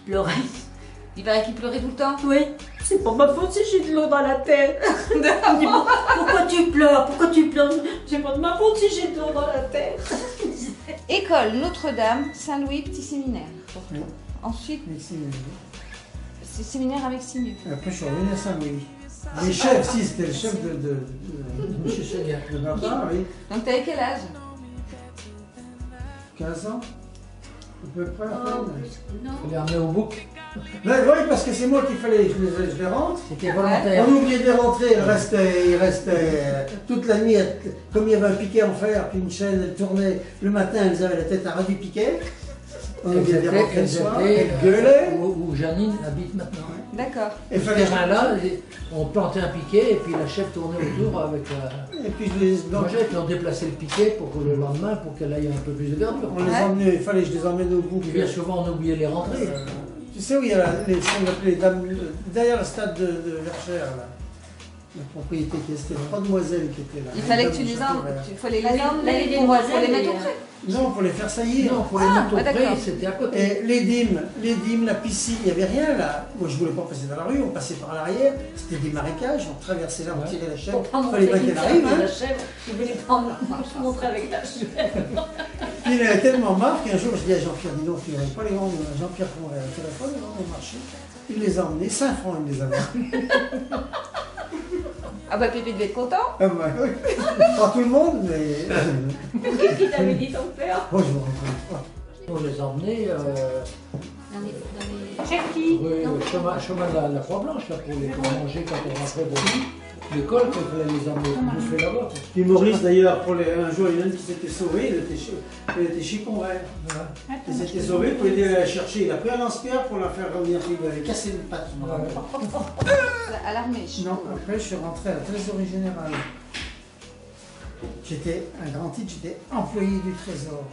pleurait. Il paraît qu'il pleurait tout le temps. Oui, c'est pas ma faute si j'ai de l'eau dans la tête. Il me dit, pourquoi tu pleures? Pourquoi tu pleures? C'est pas de ma faute si j'ai de l'eau dans la tête. École Notre-Dame, Saint-Louis, petit séminaire. Oui. Ensuite, Ici, c'est séminaire avec Simu. après, je suis revenu à Saint-Louis. Les chefs, si, c'était le chef de M. Seguin. papa, oui. Donc t'avais quel âge? 15 ans, à peu près. Oh, non. Il est emmené au bouc. Oui, parce que c'est moi qu'il fallait que je les rentre. C'était volontaire. On oubliait de les rentrer, il restait toute la nuit, comme il y avait un piquet en fer, puis une chaîne, elle tournait, le matin, elles avaient la tête à ras du piquet. On oubliait de les rentrer le soir, elles gueulaient. Où Janine habite maintenant. D'accord. Et Ce fallait terrain-là, on plantait un piquet et puis la chef tournait autour avec la... Et puis je les, donc, Moi, puis on déplaçait le piquet pour que le lendemain, pour qu'elle aille un peu plus de verdure. on les emmenait, il fallait que je les emmène au bout. Et bien souvent, on oubliait les rentrer. Tu sais où il y a ce qu'on appelait les dames, derrière le stade de Verchères, là. La propriété qui était trois demoiselles qui étaient là. Il fallait que tu les emmenes, il fallait les Là, emmener les pour demoiselles, les mettre au il y a- frais. Non, pour les faire saillir. Non, pour les Ah, mettre au ouais, d'accord. pré, c'était à côté. Et les dîmes, la piscine, il n'y avait rien là. Moi je voulais pas passer dans la rue, on passait par l'arrière, c'était des marécages, on traversait là, on tirait la chèvre, Pour pas il fallait montrer bien qu'il qu'elle arrive. avec Hein. la chèvre. Il voulait pas me montrer avec la chèvre. Puis il avait tellement marre qu'un jour je dis à Jean-Pierre, dis donc, tu n'aurais pas les vendre, Jean-Pierre prendrait le téléphone, ils vont au marché. Il les a emmenés, 5 francs il les avait. Ah bah Pépé devait être content. Ah bah, oui. Pas tout le monde, mais. Qu'est-ce qu'il t'avait dit ton père? Moi je me rappelle pas. On les emmenait Dans les... Chef qui? chemin de la Croix-Blanche, là, pour manger quand on rentrait de l'école, il fallait les emmener bouffer là-bas. Puis Maurice d'ailleurs, un jour il y en a un qui s'était sauvé, il était chez Conrad. Il s'était sauvé pour aider à la chercher. Il a pris un lance-pierre pour la faire revenir, puis il lui avait cassé une patte. je me rappelle. À l'armée. Non, après je suis rentré à la trésorerie générale. J'étais un grand titre, j'étais employé du trésor.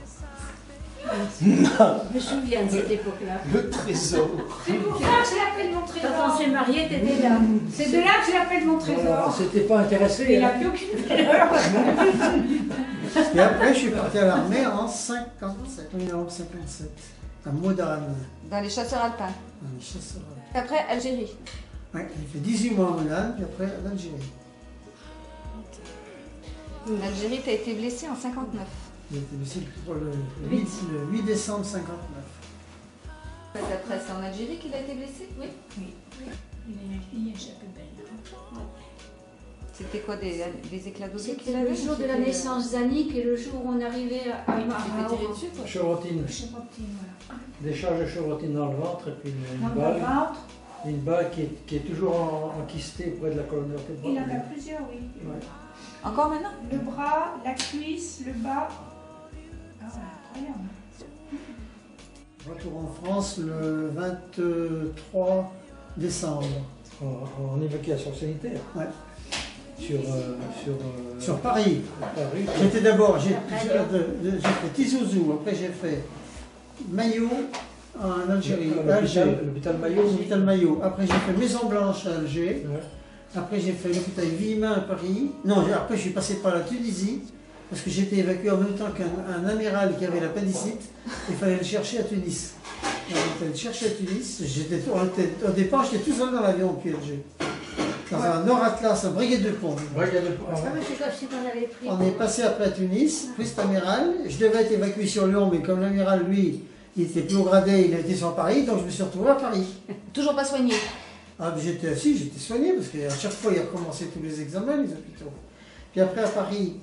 Je me souviens de cette époque-là. Le trésor. C'est pour ça que je l'appelle mon trésor. Quand on s'est mariés, t'étais là. C'est de là que je l'appelle mon trésor. C'était pas intéressé. Il n'a hein. plus aucune valeur. Et après je suis parti à l'armée en 57, 1957, à Modane, Dans les chasseurs alpins. dans les chasseurs. Après, Algérie. Ouais, j'ai fait 18 mois à Modane, puis après en Algérie. En Algérie, t'as été blessé en 59. J'ai été blessé le 8 décembre 59. Après, c'est en Algérie qu'il a été blessé? Oui. Il est échappé belle. C'était quoi, des éclats d'obus qu'il C'était avait? le jour de la naissance d'Annick et le jour où on arrivait à Tu t'es tiré dessus, toi? Chevrotine. Je sais pas petit, voilà. Des charges de chevrotine dans le ventre et puis Dans le ventre, une balle qui est toujours enquistée près de la colonne vertébrale. il en a plusieurs, oui. Ouais. Encore maintenant? Le bras, la cuisse, le bas. Ah ouais, incroyable. Retour en France le 23 décembre. En évacuation sanitaire. Ouais. Sur Paris. Paris. J'étais d'abord, j'ai fait Tizouzou, après j'ai fait Maillot en Algérie, Alger, L'hôpital Maillot. l'hôpital Maillot. Après j'ai fait Maison Blanche à Alger. Ouais. Après j'ai fait l'hôpital Villemin à Paris. Non, après je suis passé par la Tunisie, parce que j'étais évacué en même temps qu'un amiral qui avait l'appendicite. Il fallait le chercher à Tunis. Donc, il fallait le chercher à Tunis. Au départ, j'étais tout seul dans l'avion depuis Alger. Dans un Nord Atlas, un brigade de pont. Regardez. Ah oui, c'est comme si on avait pris. On est passé après à Tunis, puis cet amiral. Je devais être évacué sur Lyon, mais comme l'amiral, lui, il était plus haut gradé, il était sur Paris, donc je me suis retrouvé à Paris. Toujours pas soigné. Ah, mais j'étais soigné, parce qu'à chaque fois, il recommençait tous les examens, les hôpitaux. Puis après, à Paris,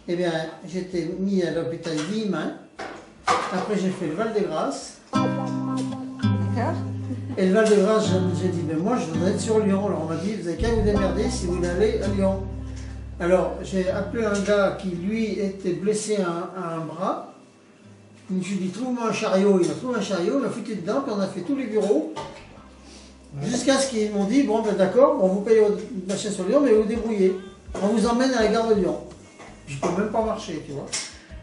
eh bien, j'étais mis à l'hôpital Villemin. Après, j'ai fait le Val-de-Grâce. D'accord. Et le Val-de-Grâce, j'ai dit, mais moi, je voudrais être sur Lyon. Alors, on m'a dit, vous avez qu'à vous démerder si vous voulez aller à Lyon. Alors, j'ai appelé un gars qui, lui, était blessé à un bras. Je me suis dit, trouve-moi un chariot. Il a trouvé un chariot, il a foutu dedans, puis on a fait tous les bureaux. Jusqu'à ce qu'ils m'ont dit, bon, ben d'accord, on vous paye votre machin sur Lyon, mais vous vous débrouillez. On vous emmène à la gare de Lyon. Je ne peux même pas marcher, tu vois.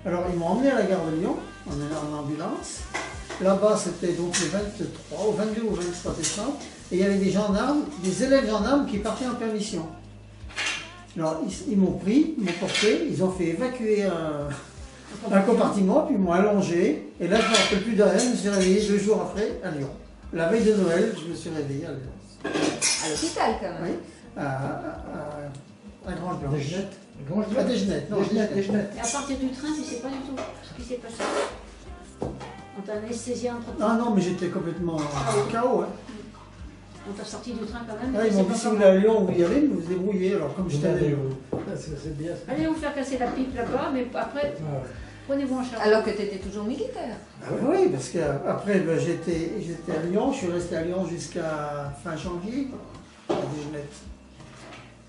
Alors, ils m'ont emmené à la gare de Lyon, en ambulance. Là-bas, c'était donc le 23, au 22 ou 23 décembre. Et il y avait des gendarmes, des élèves gendarmes qui partaient en permission. Alors, ils m'ont pris, ils m'ont porté, ils ont fait évacuer un compartiment, puis ils m'ont allongé. Et là, je ne me rappelle plus de rien, je me suis réveillé 2 jours après à Lyon. La veille de Noël, je me suis réveillé à Lyon. À l'hôpital, quand même. Oui, à Grange-Blanche. Desgenette. À Desgenette, non, Desgenette. Et à partir du train, tu sais pas du tout ce qui s'est passé. On t'a anesthésié entre temps. Ah non, mais j'étais complètement KO. Hein. On t'a sorti du train quand même. Ah, ils tu m'ont sais dit pas si vous comment. voulez à Lyon, vous y allez, mais vous débrouillez. Alors comme j'étais allé. C'est bien. Allez vous faire casser la pipe là-bas, mais après, Ah, prenez-vous en charge. Alors que tu étais toujours militaire. Oui, parce qu'après, ben, j'étais à Lyon. Je suis resté à Lyon jusqu'à fin janvier, à Desgenette.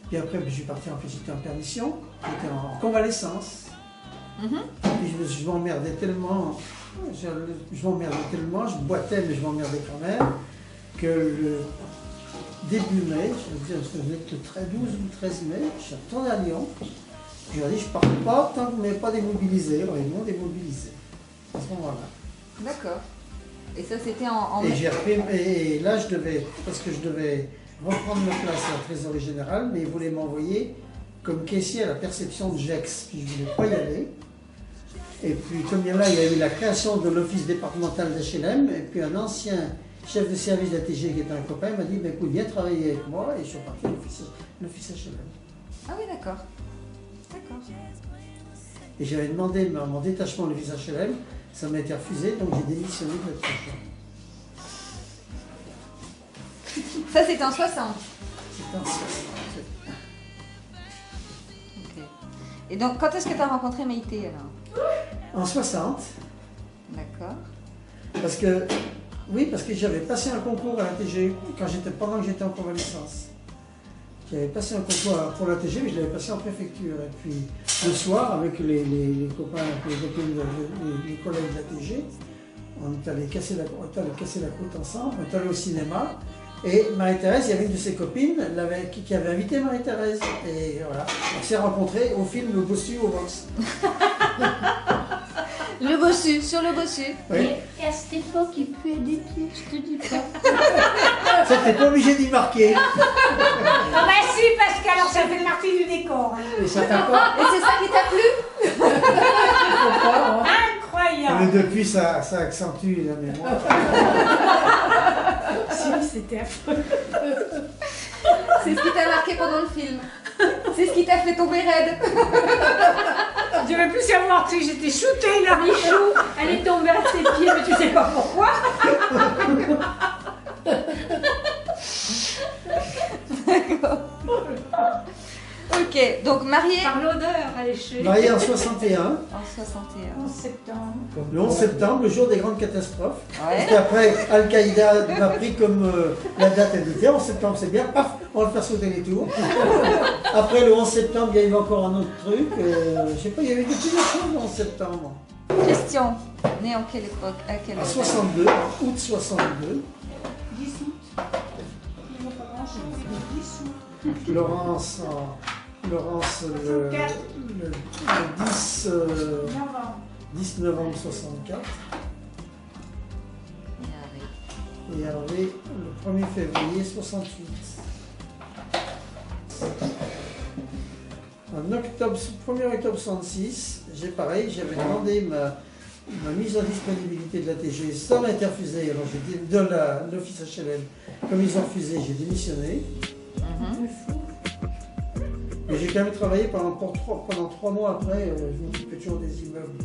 Puis après, ben, je suis parti j'étais en permission. J'étais en convalescence. Puis je m'emmerdais tellement. Je boitais, mais je m'emmerdais quand même, que le début mai, je veux dire, ça devait être le 12 ou 13 mai, je suis retourné à Lyon. Je leur ai dit, je ne pars pas tant que vous ne m'avez pas démobilisé. Alors ils m'ont démobilisé à ce moment-là. D'accord. Et ça, c'était en Et mai. j'ai repris, et là, parce que je devais reprendre ma place à la trésorerie générale, mais ils voulaient m'envoyer comme caissier à la perception de Gex, puis je ne voulais pas y aller. Et puis, comme il y a eu la création de l'office départemental d'HLM, et puis un ancien chef de service d'ATG qui était un copain m'a dit, ben, écoute, viens travailler avec moi, et je suis reparti à l'office HLM. Ah oui, d'accord. D'accord. Et j'avais demandé mon détachement à l'office HLM, ça m'a été refusé, donc j'ai démissionné de l'office HLM. Ça, c'était en 60. C'était en 60. Ok. Et donc, quand est-ce que tu as rencontré Maïté, alors? En 60, D'accord. parce que j'avais passé un concours à l'ATG pendant que j'étais en convalescence. J'avais passé un concours pour l'ATG, mais je l'avais passé en préfecture. Et puis le soir, avec les copains, les collègues d'ATG, on est allé casser la croûte ensemble, on est allé au cinéma. Et Marie-Thérèse, il y avait une de ses copines qui avait invité Marie-Thérèse. Et voilà, on s'est rencontrés au film Le Bossu au Vox. Le bossu, sur le bossu. Oui. Et à cette époque, il puait des pieds, je te dis pas. Ça, t'es pas obligé d'y marquer. Ah bah si, parce que alors ça fait partie du décor. Et ça t'a pas. Et c'est ça qui t'a plu? Incroyable. Mais depuis, ça accentue la mémoire. Si, c'était affreux. C'est ce qui t'a marqué pendant le film. C'est ce qui t'a fait tomber raide. Je veux plus savoir, tu sais, j'étais shootée là. Michou, elle est tombée à ses pieds, mais tu sais pas pourquoi. Ok, donc mariée Par l'odeur, elle est chez. Marié en 61, en 61. En septembre. le 11 septembre, le jour des grandes catastrophes. Parce Ouais. qu'après, Al-Qaïda m'a pris comme la date indiquée. 11 septembre, c'est bien. Paf, on va le faire sauter les tours. Après le 11 septembre, il y a eu encore un autre truc. Je sais pas, il y avait plusieurs choses le 11 septembre. Question. Né en quelle époque? À quelle En heure? 62, en août 62, 10 août. Il n'y a pas grand-chose, mais 10 août. Florence le 10, Novembre. 10 novembre 64. Et Hervé le 1er février 68. En 1er octobre 66, j'avais demandé ma mise en disponibilité de l'ATG, ça m'a été refusé, alors j'ai dit de l'office HLM. Comme ils ont refusé, j'ai démissionné. Mais j'ai quand même travaillé pendant 3 mois après, je m'occupais toujours des immeubles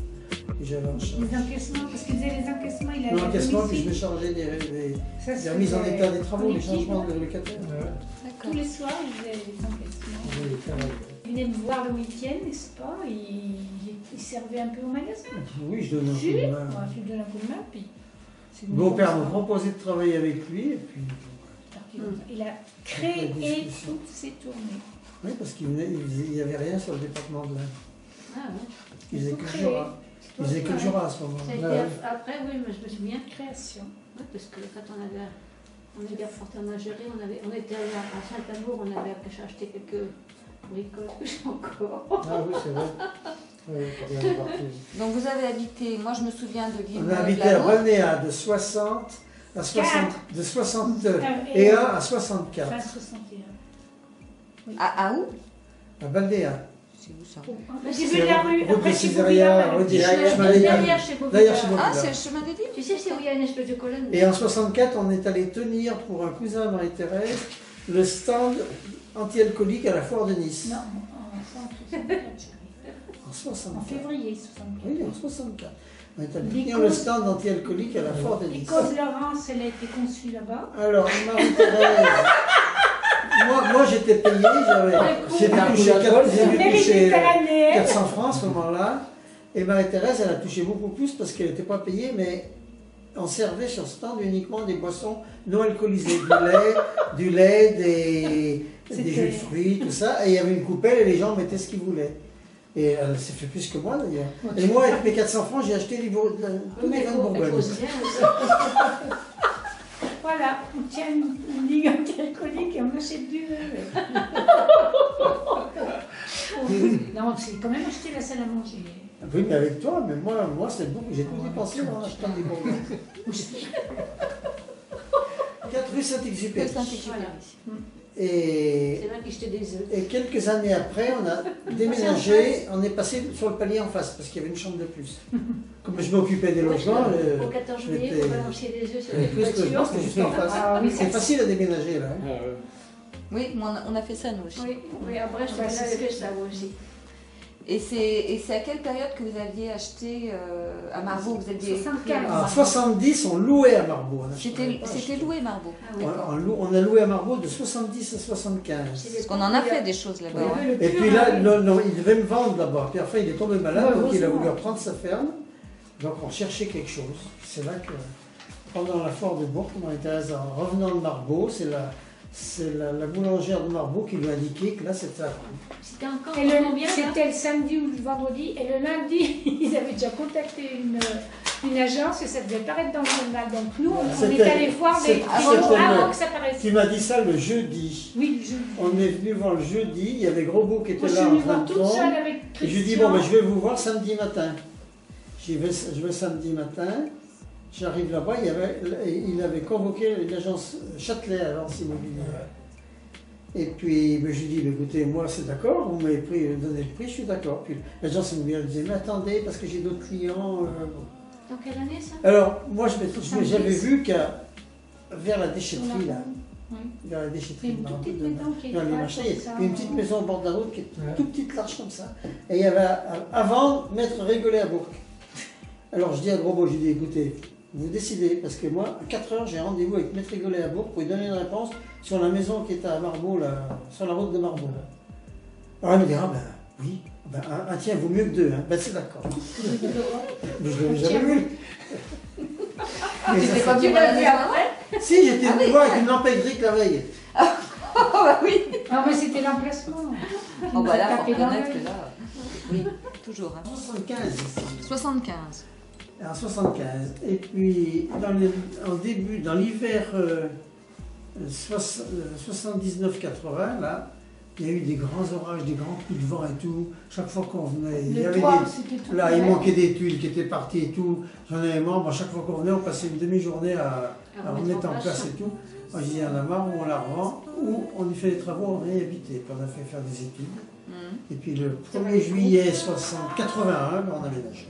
que j'avais en charge. Les encaissements, parce qu'il faisait les encaissements, il a L'encaissement, puis je me chargeais des mises en état des travaux, les changements de locataires. Tous les soirs, il faisait les encaissements. Il venait me voir le week-end, n'est-ce pas? Il servait un peu au magasin. Oui, je donne un coup Si, de main. ouais, tu lui donnes un coup de main, puis... c'est Mon père bon, m'a ça. proposé de travailler avec lui, et puis Il a créé discussion. toutes ces tournées. oui, parce qu'il n'y avait rien sur le département de l'Inde. Ah ouais. Il faisait Tout que le créé. Jura. Il faisait que le Jura à ce Ça a moment-là. été après, oui, mais je me souviens. Création. Oui, parce que quand on est bien porté en Algérie, on était allé à Saint-Amour, on avait acheté quelques bricoles que j'ai encore. Ah oui, c'est vrai. Oui, bien parti. Donc vous avez habité, moi je me souviens de l'île On a habité à Balnéa de 60 à 61 à 64. Fin 61. À où? À Balnéa. C'est où ça? J'ai vu la rue, Route de après chez Césaria, Bobby rue des Laval. Chemin des Derrière Dames. chez Bobby. Derrière chez Bobby. Ah, c'est le chemin des Dames. Tu sais, c'est où il y a une espèce de colonne. Et en 64, on est allé tenir pour un cousin à Marie-Thérèse le stand anti-alcoolique à la foire de Nice. Non, en 64, En en 64. février 64. Oui, en 64. On est allé Les tenir le causes- stand anti-alcoolique à la foire de Nice. L'école Laurence, elle a été conçue là-bas. Alors, Marie-Thérèse, moi j'étais payé, j'ai touché 400 francs à ce moment-là. Et Marie-Thérèse, elle a touché beaucoup plus parce qu'elle n'était pas payée, mais on servait sur stand uniquement des boissons non alcoolisées, du lait, des jus de fruits, tout ça. Et il y avait une coupelle et les gens mettaient ce qu'ils voulaient. Et elle s'est fait plus que moi d'ailleurs. Et moi, avec mes 400 francs, j'ai acheté tous les vins de Bourgogne. Voilà, on tient une ligue anti-alcoolique et on achète du vin. Non, c'est quand même acheté la salle à manger. Oui, mais avec toi, mais moi c'est beaucoup. J'ai tout dépensé en achetant des Bourgognes. 4 rue Saint-Exupéry. Et, C'est là que j'étais des œufs. et quelques années après, on a déménagé, on est passé sur le palier en face parce qu'il y avait une chambre de plus. Comme je m'occupais des logements, Au 14 juillet, j'étais- on balançait des œufs sur le les plus logement, voitures. c'était juste en face. Ah oui, C'est facile à déménager là. hein. Oui, mais on a fait ça nous aussi. Oui, oui, à Brest, on Ouais, avait c'est fait ça, moi aussi. Et c'est à quelle période que vous aviez acheté à Marbeau? Vous aviez 75. En 70, on louait à Marbeau. on achetait C'était pas. loué Marbeau. Ah oui. On a loué à Marbeau de 70 à 75. Parce qu'on en a fait des choses là-bas. Il y avait le Et puis pur, là, hein. non, il devait me vendre d'abord. Puis après, il est tombé malade, Ouais, donc il a heureusement. voulu reprendre sa ferme. Donc on cherchait quelque chose. C'est là que, pendant la foire de Bourg, Marie-Thérèse, en revenant de Marbeau, c'est la boulangère de Marbeau qui lui a indiqué que là, c'était à prendre. C'était encore Et vraiment bien, là. c'était le samedi ou le vendredi. Et le lundi, ils avaient déjà contacté une agence et ça devait paraître dans le journal. Donc nous, on est C'était- allé voir c'était- avant que ça paraisse. Tu m'as dit ça le jeudi. Oui, je On est venu voir le jeudi, il y avait Gros Beau qui était moi, je là suis en venue train voir de toute seule prendre. avec Et Christian. je lui dis, bon, ben, je vais vous voir samedi matin. Je vais samedi matin, j'arrive là-bas, il avait convoqué l'agence Châtelet, l'agence immobilière. Et puis ben, je lui dis, écoutez, moi c'est d'accord, vous m'avez donné le prix, je suis d'accord. Puis l'agence immobilière disait, mais attendez, parce que j'ai d'autres clients. Bon. Dans quelle année ça? Alors, moi j'avais vu qu'à vers la déchetterie, là, Oui. vers la C'est déchetterie, une toute petite maison qui est dans les pas machins, comme il y ça. a une petite maison au bord de la route qui est Ouais. toute petite, large comme ça. Et il y avait avant Maître Régolé à Bourg. Alors je dis à Gros Beau, je lui dis, écoutez, vous décidez, parce que moi, à 4 heures, j'ai rendez-vous avec Maître Régolé à Bourg pour lui donner une réponse sur la maison qui est à Marbeau, là, sur la route de Marbeau. Alors il me dit, ah ben oui, ben, un tien vaut mieux que deux, hein. Ben c'est d'accord. Mais je l'avais jamais vu. Mais Tu ça t'es pas fait- venu la maison après? Si, j'étais venu voir avec une lampe électrique la veille. Oh bah oui. Non, mais c'était l'emplacement. Oh bah là, faut Tapé dans reconnaître l'œil. que là. Oui, toujours. Hein. 75 ici. 75. En 75. Et puis, dans l'hiver 79-80, là, il y a eu des grands orages, des grands coups de vent et tout. Chaque fois qu'on venait, il y Le avait toit, des... c'était tout Là, il ouvert. manquait des tuiles qui étaient parties et tout. J'en avais marre. Moi, chaque fois qu'on venait, on passait une demi-journée à remettre en place et tout. Moi, je dis, il y en a marre, ou on la revend, ou on y fait des travaux, on réhabité. Puis on a fait faire des études. Mhm. Et puis le 1er juillet 81, on a ménagé.